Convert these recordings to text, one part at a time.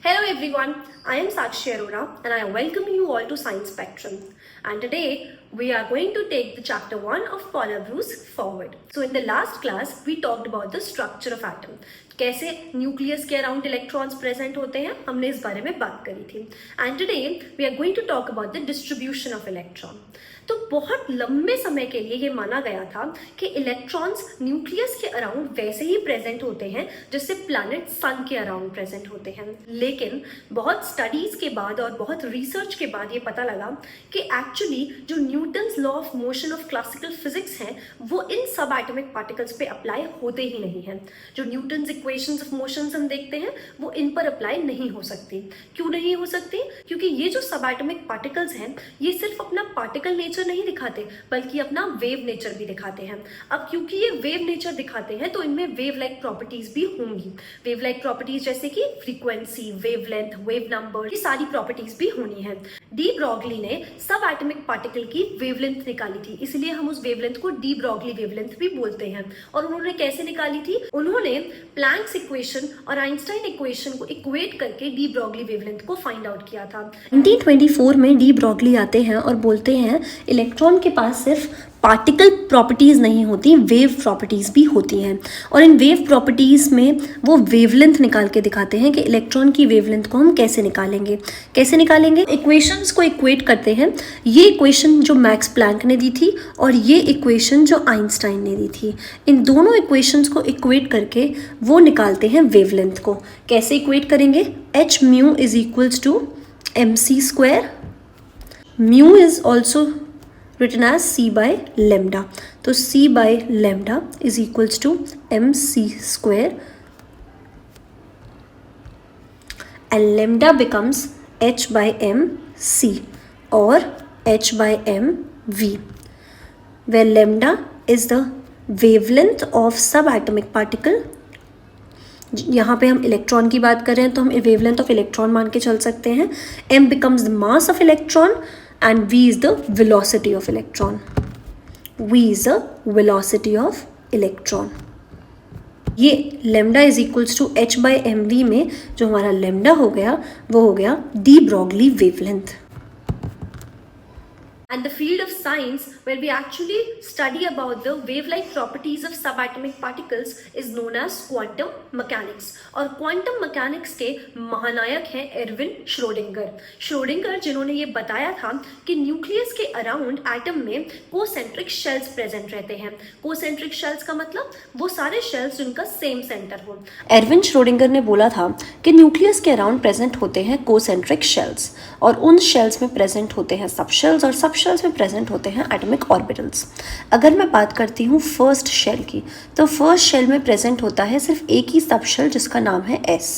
Hello everyone, I am Sakshi Arora and I welcome you all to Science Spectrum. And today we are going to take the chapter 1 of Paula Bruce forward. So in the last class we talked about the structure of atom. कैसे nucleus के around electrons present होते हैं हमने इस बारे में बात करी थी. And today we are going to talk about the distribution of electron. तो बहुत लंबे समय के लिए ये माना गया था कि इलेक्ट्रॉन्स न्यूक्लियस के अराउंड वैसे ही प्रेजेंट होते हैं जैसे प्लैनेट सन के अराउंड प्रेजेंट होते हैं. लेकिन बहुत स्टडीज के बाद और बहुत रिसर्च के बाद ये पता लगा कि एक्चुअली जो Newton's law of motion of classical physics हैं वो इन सब एटॉमिक पार्टिकल्स पे अप्लाई होते ही नहीं हैं. जो न्यूटन्स इक्वेशंस ऑफ मोशंस हम देखते हैं वो इन पर अप्लाई नहीं हो सकती. क्यों नहीं हो सकती? क्योंकि ये जो सब एटॉमिक पार्टिकल्स हैं ये सिर्फ अपना पार्टिकल नेचर नहीं दिखाते बल्कि अपना वेव नेचर भी दिखाते हैं. अब क्योंकि ये वेव नेचर दिखाते हैं तो इनमें वेव लाइक प्रॉपर्टीज भी होंगी. वेव लाइक प्रॉपर्टीज जैसे कि फ्रीक्वेंसी, वेवलेंथ, वेव नंबर, ये सारी प्रॉपर्टीज भी होनी है. डी ब्रॉगली ने सब एटॉमिक पार्टिकल की वेवलेंथ निकाली थी, इसलिए हम उस वेवलेंथ को डी ब्रॉगली वेवलेंथ भी बोलते हैं. और उन्होंने कैसे निकाली थी? उन्होंने प्लैंक्स इक्वेशन और आइंस्टाइन इक्वेशन को इक्वेट करके डी ब्रॉगली वेवलेंथ को फाइंड आउट किया था. 1924 में डी ब्रॉगली आते हैं और बोलते हैं इलेक्ट्रॉन के पास सिर्फ पार्टिकल प्रॉपर्टीज़ नहीं होती, वेव प्रॉपर्टीज़ भी होती हैं. और इन वेव प्रॉपर्टीज़ में वो वेवलेंथ निकाल के दिखाते हैं कि इलेक्ट्रॉन की वेवलेंथ को हम कैसे निकालेंगे. इक्वेशंस को इक्वेट करते हैं. ये इक्वेशन जो मैक्स प्लैंक ने दी थी और ये इक्वेशन जो आइंस्टाइन ने दी थी, इन दोनों इक्वेशंस को इक्वेट करके वो निकालते हैं वेवलेंथ को. कैसे इक्वेट करेंगे? H mu is equals to M C square. Mu is also written as c by lambda. तो c by lambda is equals to mc square and lambda becomes h by m c or h by m v, where lambda is the wavelength of subatomic particle. यहाँ पे हम electron की बात कर रहे हैं तो हम वेवलेंथ ऑफ इलेक्ट्रॉन मान के चल सकते हैं. m becomes the mass of electron and v is the velocity of electron. v is the velocity of electron. ये lambda is equals to h by mv में जो हमारा lambda हो गया वो हो गया de Broglie wavelength. And the field of science where we actually study about the wave-like properties of subatomic particles is known as quantum mechanics. और quantum mechanics के महानायक हैं एर्विन श्रोडिंगर. श्रोडिंगर जिन्होंने ये बताया था कि न्यूक्लियस के अराउंड एटम में कोसेंट्रिक शेल्स प्रेजेंट रहते हैं. कोसेंट्रिक शेल्स का मतलब वो सारे शेल्स जिनका सेम सेंटर हो. एर्विन श्रोडिंगर ने बोला था कि न्यूक्लियस के अराउंड प्रेजेंट होते हैं कोसेंट्रिक शेल्स और उन शेल्स में प्रेजेंट होते हैं सब शेल्स और सब शेल्स में प्रेजेंट होते हैं एटॉमिक ऑर्बिटल्स. अगर मैं बात करती हूँ फर्स्ट शेल की तो फर्स्ट शेल में प्रेजेंट होता है सिर्फ एक ही सब शेल जिसका नाम है s.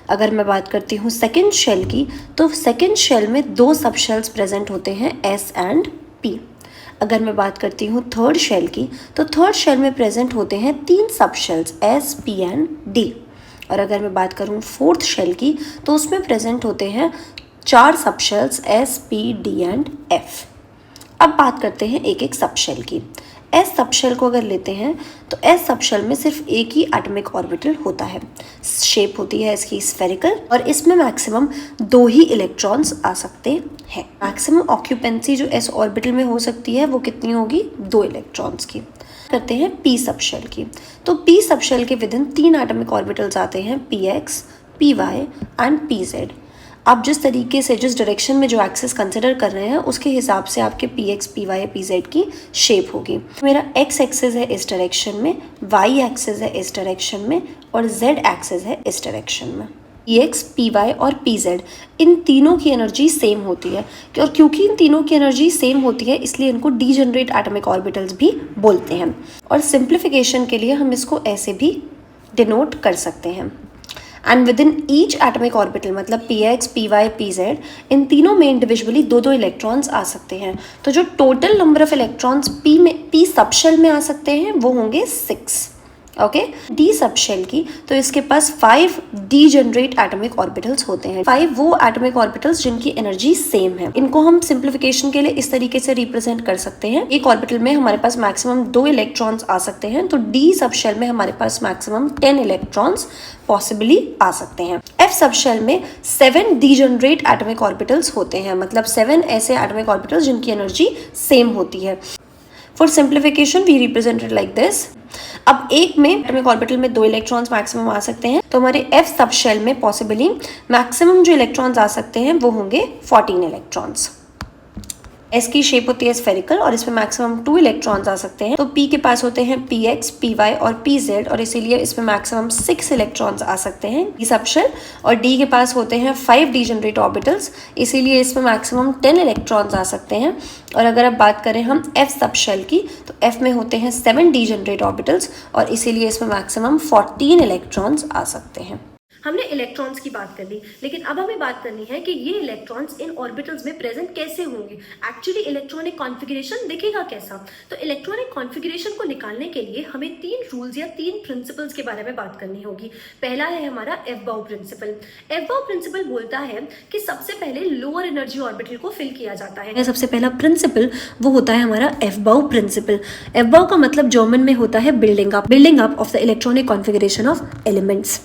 अगर मैं बात करती हूँ सेकेंड शेल की तो सेकेंड शेल में दो सब शेल्स प्रेजेंट होते हैं s एंड p. अगर मैं बात करती हूँ थर्ड शेल की तो थर्ड शेल में प्रेजेंट होते हैं तीन सब shells s, p and d. और अगर मैं बात करूँ फोर्थ शेल की तो उसमें प्रेजेंट होते हैं चार सब shells s, p, d and f. अब बात करते हैं एक एक सब शेल की. s सब शेल को अगर लेते हैं तो s सब शेल में सिर्फ एक ही एटॉमिक ऑर्बिटल होता है. शेप होती है इसकी स्फेरिकल और इसमें मैक्सिमम दो ही इलेक्ट्रॉन्स आ सकते हैं. मैक्सिमम ऑक्यूपेंसी जो s ऑर्बिटल में हो सकती है वो कितनी होगी? 2 इलेक्ट्रॉन्स की. करते हैं p सब शेल की. तो p सब शेल के विदिन 3 एटॉमिक ऑर्बिटल्स आते हैं px, py एंड pz. आप जिस तरीके से जिस डायरेक्शन में जो एक्सिस कंसिडर कर रहे हैं उसके हिसाब से आपके px, py, pz की शेप होगी. मेरा x एक्सिस है इस डायरेक्शन में, y एक्सिस है इस डायरेक्शन में और z एक्सिस है इस डायरेक्शन में. px, py और pz इन तीनों की एनर्जी सेम होती है और क्योंकि इन तीनों की एनर्जी सेम होती है इसलिए इनको डीजेनरेट एटॉमिक ऑर्बिटल्स भी बोलते हैं. और सिंप्लीफिकेशन के लिए हम इसको ऐसे भी डिनोट कर सकते हैं. And with in each atomic orbital मतलब px, py, pz इन तीनों में इंडिविजुअली 2-2 इलेक्ट्रॉन्स आ सकते हैं. तो जो total number of electrons p subshell में आ सकते हैं वो होंगे 6. ओके डी सब शेल की, तो इसके पास 5 डीजेनरेट एटॉमिक ऑर्बिटल्स होते हैं। 5 वो एटॉमिक ऑर्बिटल्स जिनकी एनर्जी सेम है। इनको हम सिंप्लीफिकेशन के लिए इस तरीके से रिप्रेजेंट कर सकते हैं, एक ऑर्बिटल में हमारे पास मैक्सिमम 2 इलेक्ट्रॉन्स आ सकते हैं, तो डी सब शेल में हमारे पास मैक्सिमम 10 इलेक्ट्रॉन्स पॉसिबली आ सकते हैं। एफ सब शेल में 7 डीजेनरेट एटॉमिक ऑर्बिटल्स होते हैं, मतलब 7 ऐसे एटॉमिक ऑर्बिटल्स जिनकी एनर्जी सेम होती है। For simplification we represented like this. अब एक में एटॉमिक ऑर्बिटल में 2 इलेक्ट्रॉन्स मैक्सिमम आ सकते हैं, तो हमारे एफ सब शेल में पॉसिबली मैक्सिमम जो इलेक्ट्रॉन्स आ सकते हैं वो होंगे 14 इलेक्ट्रॉन्स। एस की शेप होती है स्फेरिकल और इसमें मैक्सिमम 2 इलेक्ट्रॉन्स आ सकते हैं, तो पी के पास होते हैं पी एक्स, पी वाई और पी जेड, और इसीलिए इसमें मैक्सिमम 6 इलेक्ट्रॉन्स आ सकते हैं डी सब शेल। और डी के पास होते हैं 5 डीजेनरेट ऑर्बिटल्स, इसीलिए इसमें मैक्सिमम 10 इलेक्ट्रॉन्स आ सकते हैं। और अगर अब बात करें हम एफ सब शेल की, तो एफ में होते हैं 7 डीजेनरेट ऑर्बिटल्स और इसीलिए इसमें मैक्सिमम 14 इलेक्ट्रॉन्स आ सकते हैं। हमने इलेक्ट्रॉन्स की बात कर ली, लेकिन अब हमें बात करनी है कि ये इलेक्ट्रॉन्स इन ऑर्बिटल्स में प्रेजेंट कैसे होंगे, एक्चुअली इलेक्ट्रॉनिक कॉन्फ़िगरेशन दिखेगा कैसा। तो इलेक्ट्रॉनिक कॉन्फ़िगरेशन को निकालने के लिए हमें 3 रूल्स या 3 प्रिंसिपल्स के बारे में बात करनी होगी। पहला है हमारा एफबाउ प्रिंसिपल। एफबाउ प्रिंसिपल बोलता है कि सबसे पहले लोअर एनर्जी ऑर्बिटल को फिल किया जाता है। सबसे पहला प्रिंसिपल वो होता है हमारा एफबाउ प्रिंसिपल। एफबाउ का मतलब जर्मन में होता है building up of the electronic configuration of elements.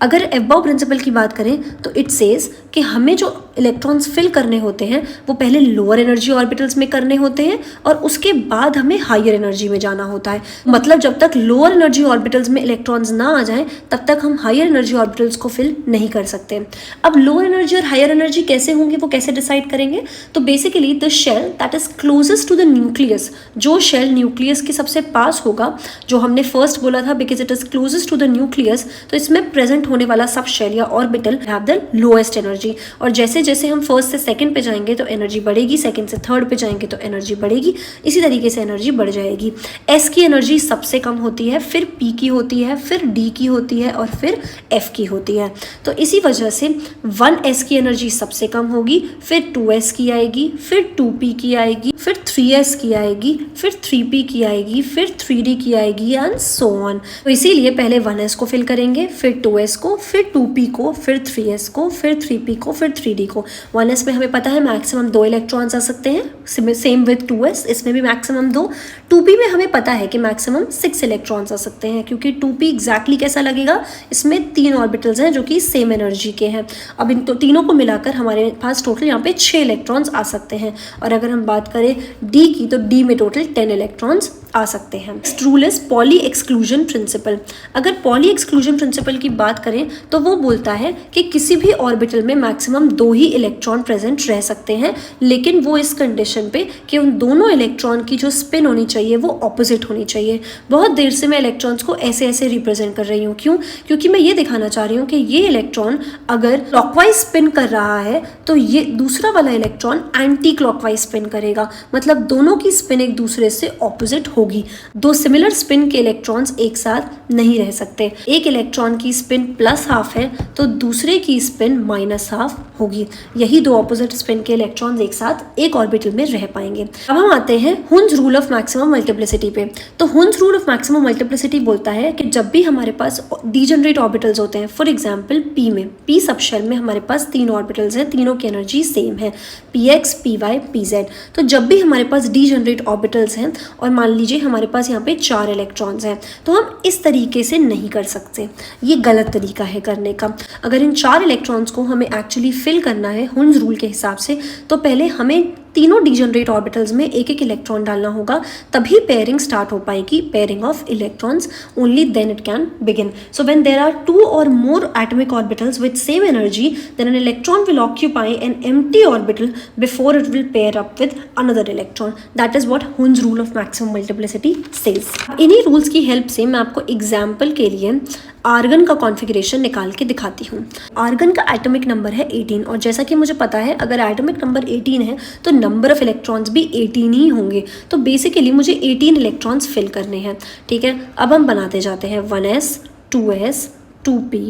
अगर एफबाउ प्रिंसिपल की बात करें तो इट सेज कि हमें जो इलेक्ट्रॉन्स फिल करने होते हैं वो पहले लोअर एनर्जी ऑर्बिटल्स में करने होते हैं और उसके बाद हमें हायर एनर्जी में जाना होता है। मतलब जब तक लोअर एनर्जी ऑर्बिटल्स में इलेक्ट्रॉन्स ना आ जाएं तब तक हम हायर एनर्जी ऑर्बिटल्स को फिल नहीं कर सकते। अब लोअर एनर्जी और हायर एनर्जी कैसे होंगे, वो कैसे डिसाइड करेंगे? तो basically the shell that is closest to the nucleus, जो शेल न्यूक्लियस के सबसे पास होगा, जो हमने फर्स्ट बोला था because it is closest to the nucleus, तो इसमें प्रेजेंट होने वाला सब शेल या orbital have the lowest energy. और जैसे जैसे हम फर्स्ट से सेकंड पे जाएंगे तो एनर्जी बढ़ेगी, सेकंड से थर्ड पे जाएंगे तो एनर्जी बढ़ेगी, इसी तरीके से एनर्जी बढ़ जाएगी। एस की एनर्जी सबसे कम होती है, फिर पी की होती है, फिर डी की होती है और फिर एफ की होती है। तो इसी वजह से 1s की एनर्जी सबसे कम होगी, फिर 2s की आएगी, फिर 2p की आएगी, फिर 3s की आएगी, फिर 3p की आएगी, फिर 3d की आएगी एंड सो ऑन। तो इसीलिए पहले 1s को फिल करेंगे, फिर 2s को, फिर 2p को, फिर 3s को, फिर 3p को, फिर 3d को। 1s में हमें पता है मैक्सिमम 2 इलेक्ट्रॉन्स आ सकते हैं, सेम विद 2s, इसमें भी मैक्सिमम 2। 2p में हमें पता है कि मैक्सिमम 6 इलेक्ट्रॉन्स आ सकते हैं, क्योंकि 2p एग्जैक्टली कैसा लगेगा, इसमें 3 ऑर्बिटल्स हैं जो कि सेम एनर्जी के हैं। अब इन तीनों को मिलाकर हमारे पास टोटल यहाँ पे 6 इलेक्ट्रॉन्स आ सकते हैं। और अगर हम बात करें d की, तो d में टोटल 10 इलेक्ट्रॉन्स आ सकते हैं। Next rule is poly exclusion principle. अगर पॉली एक्सक्लूजन प्रिंसिपल की बात करें तो वो बोलता है कि किसी भी ऑर्बिटल में मैक्सिमम 2 ही इलेक्ट्रॉन प्रेजेंट रह सकते हैं, लेकिन वो इस कंडीशन पे कि उन दोनों इलेक्ट्रॉन की जो स्पिन होनी चाहिए वो ऑपोजिट होनी चाहिए। बहुत देर से मैं इलेक्ट्रॉन्स को ऐसे ऐसे रिप्रेजेंट कर रही हूँ, क्यों? क्योंकि मैं ये दिखाना चाह रही हूँ कि ये इलेक्ट्रॉन अगर क्लॉकवाइज स्पिन कर रहा है तो ये दूसरा वाला इलेक्ट्रॉन एंटी क्लॉकवाइज स्पिन करेगा, मतलब दोनों की स्पिन एक दूसरे से ऑपोजिट होगी। 2 सिमिलर स्पिन के इलेक्ट्रॉन्स एक साथ नहीं रह सकते। एक इलेक्ट्रॉन की स्पिन +½ है तो दूसरे की स्पिन -½ होगी। यही 2 ऑपोजिट स्पिन के इलेक्ट्रॉन्स एक साथ एक ऑर्बिटल में रह पाएंगे। अब हम आते हैं Hund's rule of maximum multiplicity पे। तो Hund's rule of maximum multiplicity बोलता है कि जब भी हमारे पास डीजेनरेट ऑर्बिटल्स होते हैं, फॉर एग्जांपल p में, p सब शेल में हमारे पास 3 ऑर्बिटल्स हैं, तीनों की एनर्जी सेम है, px, py, pz। तो जब भी हमारे पास डीजेनरेट ऑर्बिटल्स हैं और मान लीजिए हमारे पास यहाँ पे 4 इलेक्ट्रॉन्स हैं, तो हम इस तरीके से नहीं कर सकते, ये गलत तरीका है करने का। अगर इन 4 इलेक्ट्रॉन्स को हमें एक्चुअली फिल करना है हुन्स रूल के हिसाब से, तो पहले हमें तीनों डीजेनरेट ऑर्बिटल्स में एक एक इलेक्ट्रॉन डालना होगा, तभी पेयरिंग स्टार्ट हो पाएगी, pairing of electrons, only then it can begin. So when there are 2 or more atomic orbitals with same energy, then an electron will occupy an empty orbital before it will pair up with another electron. That is what Hund's rule of maximum multiplicity says. इन्हीं rules की help से मैं आपको example के लिए argon का configuration निकाल के दिखाती हूँ। आर्गन का एटॉमिक नंबर है 18 और जैसा कि मुझे पता है अगर एटॉमिक नंबर 18 है तो नंबर ऑफ इलेक्ट्रॉन्स भी 18 ही होंगे। तो बेसिकली मुझे 18 इलेक्ट्रॉन्स फिल करने हैं, ठीक है। अब हम बनाते जाते हैं 1s, 2s, 2p,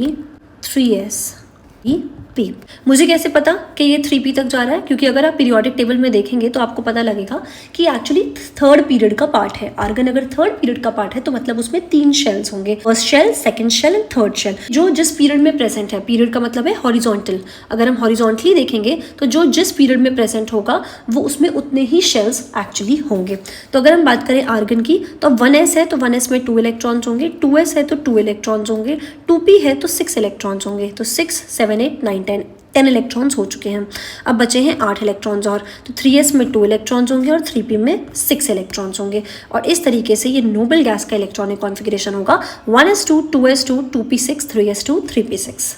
3s, P। मुझे कैसे पता कि ये 3p तक जा रहा है? क्योंकि अगर आप पीरियोडिक टेबल में देखेंगे तो आपको पता लगेगा कि एक्चुअली थर्ड पीरियड का पार्ट है। आर्गन अगर थर्ड पीरियड का पार्ट है तो मतलब उसमें 3 शेल्स होंगे, first shell, second shell and third shell, जो जिस पीरियड में प्रेजेंट है। पीरियड का मतलब है हॉरिजॉन्टल। अगर हम हॉरिजॉन्टली देखेंगे तो जो जिस पीरियड में प्रेजेंट होगा वो उसमें उतने ही शेल्स एक्चुअली होंगे। तो अगर हम बात करें आर्गन की तो 1s है तो 1s में 2 इलेक्ट्रॉन्स होंगे, 2s है तो 2 इलेक्ट्रॉन्स होंगे, 2p है तो 6 इलेक्ट्रॉन्स होंगे। तो 6, 7, 8, 9, 10 इलेक्ट्रॉन्स हो चुके हैं। अब बचे हैं 8 इलेक्ट्रॉन्स और, तो 3s में 2 इलेक्ट्रॉन्स होंगे और 3p में 6 इलेक्ट्रॉन्स होंगे। और इस तरीके से ये नोबल गैस का इलेक्ट्रॉनिक कॉन्फ़िगरेशन होगा 1s2, 2s2, 2p6, 3s2, 3p6।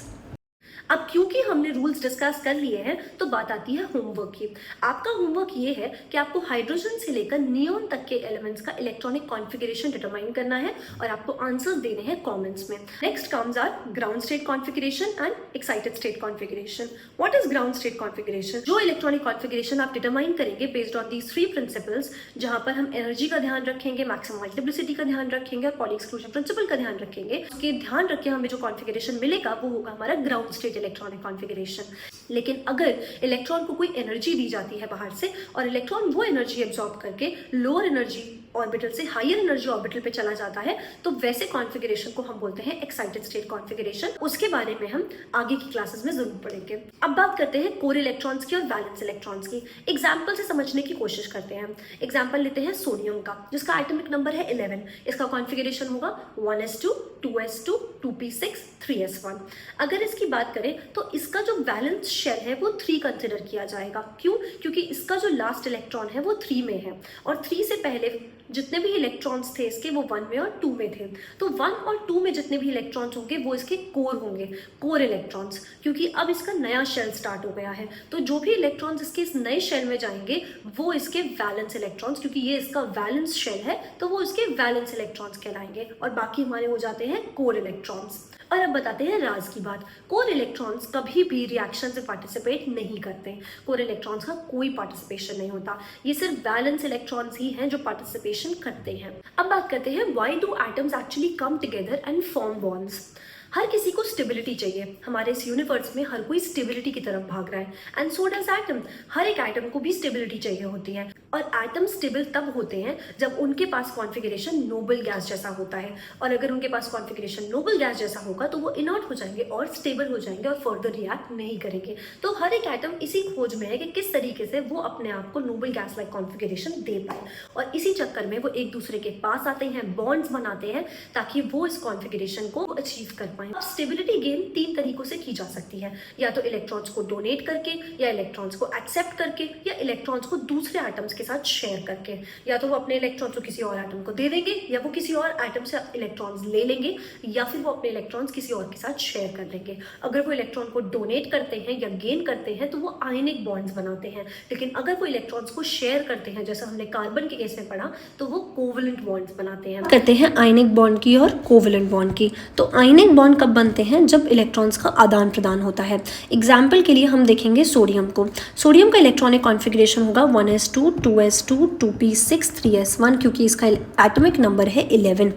अब क्योंकि हमने रूल्स डिस्कस कर लिए हैं तो बात आती है होमवर्क की। आपका होमवर्क ये है कि आपको हाइड्रोजन से लेकर नियोन तक के एलिमेंट्स का इलेक्ट्रॉनिक कॉन्फ़िगरेशन डिटरमाइन करना है और आपको आंसर्स देने हैं कमेंट्स में। Next comes our ground state configuration and excited state configuration. What is ground state configuration? जो इलेक्ट्रॉनिक कॉन्फ़िगरेशन आप डिटरमाइन करेंगे बेस्ड ऑन दीज 3 प्रिंसिपल्स, जहां पर हम एनर्जी का ध्यान रखेंगे, मैक्सिमम मल्टीप्लिसिटी का ध्यान रखेंगे और पॉली एक्सक्लूजन प्रिंसिपल का ध्यान रखेंगे, उसके ध्यान रख के हमें जो कॉन्फ़िगरेशन मिलेगा वो होगा हमारा ग्राउंड स्टेट इलेक्ट्रॉनिक कॉन्फ़िगरेशन। लेकिन अगर इलेक्ट्रॉन को कोई एनर्जी दी जाती है बाहर से और इलेक्ट्रॉन वो एनर्जी एब्जॉर्ब करके लोअर एनर्जी ऑर्बिटल से हायर एनर्जी ऑर्बिटल पे चला जाता है तो वैसे कॉन्फ़िगरेशन को हम बोलते हैं एक्साइटेड स्टेट कॉन्फ़िगरेशन। उसके बारे में हम आगे की क्लासेस में जरूर पढ़ेंगे। अब बात करते हैं कोर इलेक्ट्रॉन्स की और वैलेंस इलेक्ट्रॉन्स की। एग्जाम्पल से समझने की कोशिश करते हैं। एग्जाम्पल लेते हैं सोडियम का, जिसका एटॉमिक नंबर है 11। इसका कॉन्फ़िगरेशन होगा 1s2, 2s2, 2p6, 3s1। अगर इसकी बात करें तो इसका जो वैलेंस शेल है वो 3 कंसिडर किया जाएगा। क्यों? क्योंकि इसका जो लास्ट इलेक्ट्रॉन है वो 3 में है और 3 से पहले जितने भी इलेक्ट्रॉन्स थे इसके वो 1 में और 2 में थे। तो 1 और 2 में जितने भी इलेक्ट्रॉन्स होंगे वो इसके कोर होंगे, कोर इलेक्ट्रॉन्स, क्योंकि अब इसका नया शेल स्टार्ट हो गया है। तो जो भी इलेक्ट्रॉन्स इसके इस नए शेल में जाएंगे वो इसके वैलेंस इलेक्ट्रॉन्स, क्योंकि ये इसका वैलेंस शेल है तो वो इसके वैलेंस इलेक्ट्रॉन्स कहलाएंगे और बाकी हमारे हो जाते हैं कोर इलेक्ट्रॉन्स। और अब बताते हैं राज की बात। कोर इलेक्ट्रॉन्स कभी भी रिएक्शन से पार्टिसिपेट नहीं करते। कोर इलेक्ट्रॉन्स का कोई पार्टिसिपेशन नहीं होता। ये सिर्फ वैलेंस इलेक्ट्रॉन्स ही हैं जो पार्टिसिपेशन करते हैं। अब बात करते हैं why do atoms actually come together and form bonds. हर किसी को स्टेबिलिटी चाहिए। हमारे इस यूनिवर्स में हर कोई स्टेबिलिटी की तरफ भाग रहा है एंड सो डज एटम। हर एक एटम को भी स्टेबिलिटी चाहिए होती है और एटम स्टेबल तब होते हैं जब उनके पास कॉन्फ़िगरेशन नोबल गैस जैसा होता है। और अगर उनके पास कॉन्फ़िगरेशन नोबल गैस जैसा होगा तो वो इनर्ट हो जाएंगे और स्टेबल हो जाएंगे और फर्दर रिएक्ट नहीं करेंगे। तो हर एक एटम इसी खोज में है कि किस तरीके से वो अपने आप को नोबल गैस लाइक कॉन्फ़िगरेशन दे पाए और इसी चक्कर में वो एक दूसरे के पास आते हैं, बॉन्ड्स बनाते हैं ताकि वो इस कॉन्फ़िगरेशन को अचीव कर पाए। अब स्टेबिलिटी गेन 3 तरीकों से की जा सकती है, या तो इलेक्ट्रॉन्स को डोनेट करके, या इलेक्ट्रॉन्स को एक्सेप्ट करके, या इलेक्ट्रॉन्स को दूसरे एटम्स के साथ शेयर करके। या तो वो अपने इलेक्ट्रॉन्स को किसी और एटम को दे देंगे, या वो किसी और एटम से इलेक्ट्रॉन्स ले लेंगे, या फिर वो अपने इलेक्ट्रॉन्स किसी और के साथ शेयर कर देंगे। अगर वो इलेक्ट्रॉन को डोनेट करते हैं या गेन करते हैं तो वो आयनिक बॉन्ड्स बनाते हैं, लेकिन अगर वो इलेक्ट्रॉन्स को शेयर करते हैं जैसा हमने कार्बन के केस में पढ़ा तो वो कोवलेंट बॉन्ड्स बनाते हैं। करते हैं आयनिक बॉन्ड की और कोवलेंट बॉन्ड की। तो आयनिक बॉन्ड कब बनते हैं? जब इलेक्ट्रॉन्स का आदान प्रदान होता है। एग्जाम्पल के लिए हम देखेंगे सोडियम को। सोडियम का इलेक्ट्रॉनिक कॉन्फ़िगरेशन होगा 1s2, 2s2, 2p6, 3s1, क्योंकि इसका एटॉमिक नंबर है 11।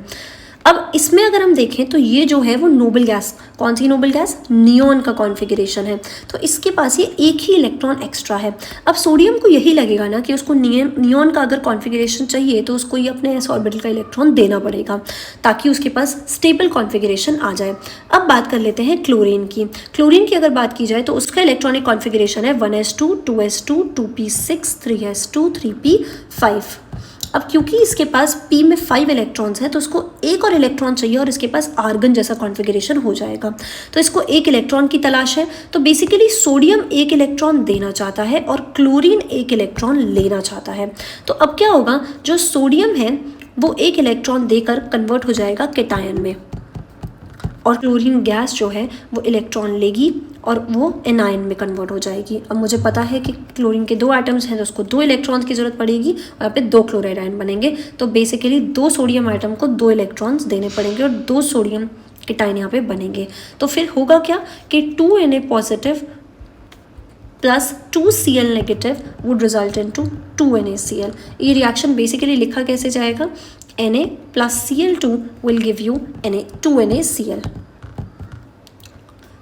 अब इसमें अगर हम देखें तो ये जो है वो नोबल गैस, कौन सी नोबल गैस? नियोन का कॉन्फ़िगरेशन है। तो इसके पास ये एक ही इलेक्ट्रॉन एक्स्ट्रा है। अब सोडियम को यही लगेगा ना कि उसको नियोन का अगर कॉन्फ़िगरेशन चाहिए तो उसको ये अपने एस ऑर्बिटल का इलेक्ट्रॉन देना पड़ेगा ताकि उसके पास स्टेबल कॉन्फ़िगरेशन आ जाए। अब बात कर लेते हैं क्लोरीन की। क्लोरीन की अगर बात की जाए तो उसका इलेक्ट्रॉनिक कॉन्फ़िगरेशन है 1s2, 2s2, 2p6, 3s2, 3p5। अब क्योंकि इसके पास p में 5 इलेक्ट्रॉन्स हैं तो उसको एक और इलेक्ट्रॉन चाहिए और इसके पास आर्गन जैसा कॉन्फ़िगरेशन हो जाएगा। तो इसको एक इलेक्ट्रॉन की तलाश है। तो बेसिकली सोडियम एक इलेक्ट्रॉन देना चाहता है और क्लोरीन एक इलेक्ट्रॉन लेना चाहता है। तो अब क्या होगा, जो सोडियम है वो एक इलेक्ट्रॉन देकर कन्वर्ट हो जाएगा केटायन में और क्लोरीन गैस जो है वो इलेक्ट्रॉन लेगी और वो एनायन में कन्वर्ट हो जाएगी। अब मुझे पता है कि क्लोरीन के 2 एटम्स हैं तो उसको 2 इलेक्ट्रॉन्स की ज़रूरत पड़ेगी और यहाँ पे 2 क्लोराइड आयन बनेंगे। तो बेसिकली 2 सोडियम आइटम को 2 इलेक्ट्रॉन्स देने पड़ेंगे और 2 सोडियम केटायन यहाँ पे बनेंगे। तो फिर होगा क्या कि 2Na positive plus 2Cl negative would result in to 2NaCl। ये रिएक्शन बेसिकली लिखा कैसे जाएगा? Na plus Cl2 will give you 2NaCl।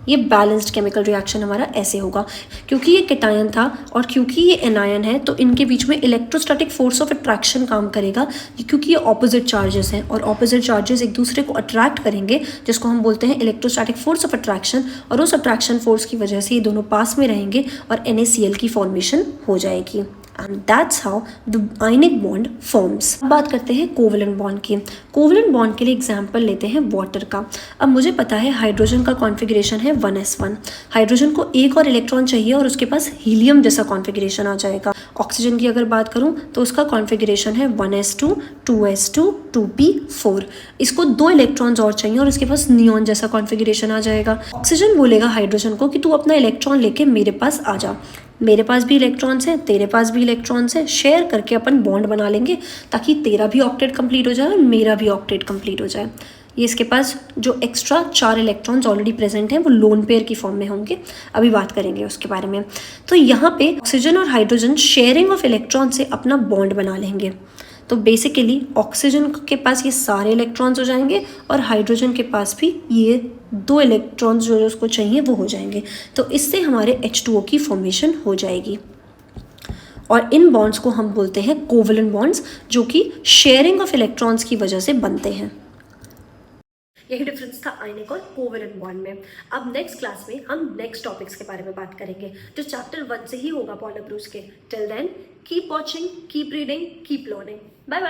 ये बैलेंस्ड केमिकल रिएक्शन हमारा ऐसे होगा। क्योंकि ये केटायन था और क्योंकि ये एनायन है तो इनके बीच में इलेक्ट्रोस्टैटिक फोर्स ऑफ अट्रैक्शन काम करेगा, क्योंकि ये ऑपोजिट चार्जेस हैं और ऑपोजिट चार्जेस एक दूसरे को अट्रैक्ट करेंगे, जिसको हम बोलते हैं इलेक्ट्रोस्टैटिक फोर्स ऑफ अट्रैक्शन। और उस अट्रैक्शन फोर्स की वजह से ये दोनों पास में रहेंगे और NaCl की फॉर्मेशन हो जाएगी। And that's how the ionic bond forms. अब बात करते हैं कोवलेंट बॉन्ड की। कोवलेंट बॉन्ड के लिए एग्जांपल लेते हैं वाटर का। अब मुझे पता है हाइड्रोजन का कॉन्फ़िगरेशन है 1s1। हाइड्रोजन को एक और इलेक्ट्रॉन चाहिए और उसके पास हीलियम जैसा कॉन्फ़िगरेशन आ जाएगा। ऑक्सीजन की अगर बात करूं तो उसका कॉन्फ़िगरेशन है 1s2, 2s2, 2p4। इसको 2 इलेक्ट्रॉन्स और चाहिए और उसके पास नियॉन जैसा कॉन्फ़िगरेशन आ जाएगा। ऑक्सीजन बोलेगा हाइड्रोजन को कि तू अपना इलेक्ट्रॉन लेके मेरे पास आ जा, मेरे पास भी इलेक्ट्रॉन्स हैं, तेरे पास भी इलेक्ट्रॉन्स हैं, शेयर करके अपन बॉन्ड बना लेंगे ताकि तेरा भी ऑक्टेट कंप्लीट हो जाए और मेरा भी ऑक्टेट कंप्लीट हो जाए। ये इसके पास जो एक्स्ट्रा 4 इलेक्ट्रॉन्स ऑलरेडी प्रेजेंट हैं वो लोन पेयर की फॉर्म में होंगे, अभी बात करेंगे उसके बारे में। तो यहाँ पे ऑक्सीजन और हाइड्रोजन शेयरिंग ऑफ इलेक्ट्रॉन से अपना बॉन्ड बना लेंगे। तो बेसिकली ऑक्सीजन के पास ये सारे इलेक्ट्रॉन्स हो जाएंगे और हाइड्रोजन के पास भी ये 2 इलेक्ट्रॉन्स जो उसको चाहिए वो हो जाएंगे। तो इससे हमारे H2O की फॉर्मेशन हो जाएगी। और इन बॉन्ड्स को हम बोलते हैं कोवलेंट बॉन्ड्स, जो कि शेयरिंग ऑफ इलेक्ट्रॉन्स की वजह से बनते हैं। यही डिफरेंस था आयनिक और कोवलेंट बॉन्ड में। अब नेक्स्ट क्लास में हम नेक्स्ट टॉपिक्स के बारे में बात करेंगे जो चैप्टर 1 से ही होगा पॉलिमर्स के। Till then keep watching, keep reading, keep learning. Bye bye.